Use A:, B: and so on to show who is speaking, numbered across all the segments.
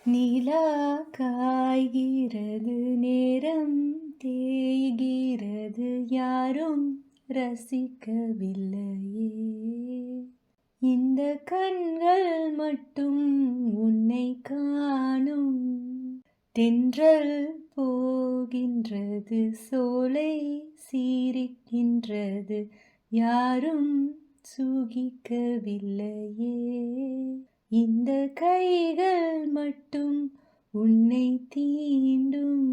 A: நிலா காய்கிறது, நேரம் தேய்கிறது, யாரும் ரசிக்கவில்லையே. இந்த கண்கள் மட்டும் உன்னை காணும். தென்றல் போகின்றது, சோலை சிரிக்கின்றது, யாரும் சுகிக்கவில்லையே. இந்த கைகள் மட்டும் உன்னை தீண்டும்.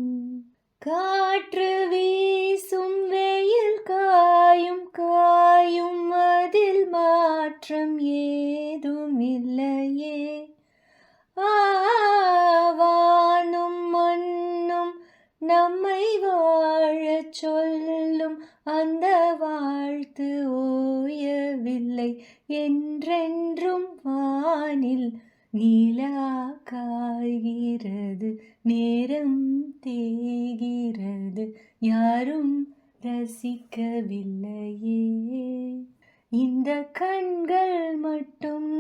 A: காற்று வீசும், வெயில் காயும், காயும் அதில் மாற்றம் ஏதும் இல்லையே. வானும் மண்ணும் நம்மை வாழச் சொல்லும், அந்த வாழ்த்து ஓயவில்லை. என்றென்றும் வானில் நிலா காய்கிறது, நேரம் தேய்கிறது, யாரும் ரசிக்கவில்லையே. இந்த கண்கள் மட்டும்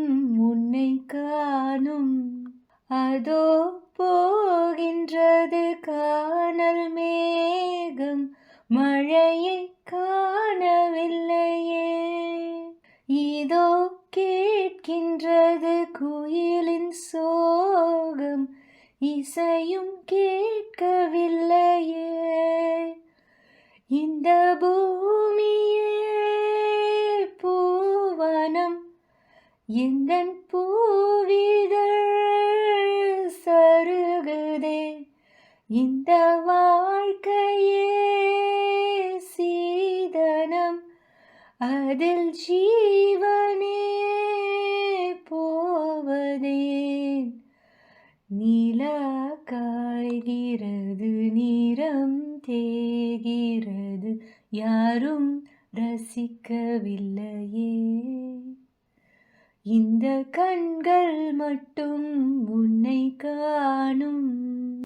A: உன்னை காணும். அதோ போகின்றது கானல் மேகம், மழையை காணவில்லையே. இதோ கேட்கின்றது குயிலின் சோகம், இசையும் கேட்கவில்லையே. இந்த பூமியே பூவனம், எந்தன் பூவிதழ் சருகுதே. இந்த வாழ்க்கையே சீதனம், அதில் ஜீவனே போவதேன். நிலா காய்கிறது, நிறம் தேய்கிறது, யாரும் ரசிக்கவில்லையே. இந்த கண்கள் மட்டும் உன்னை காணும்.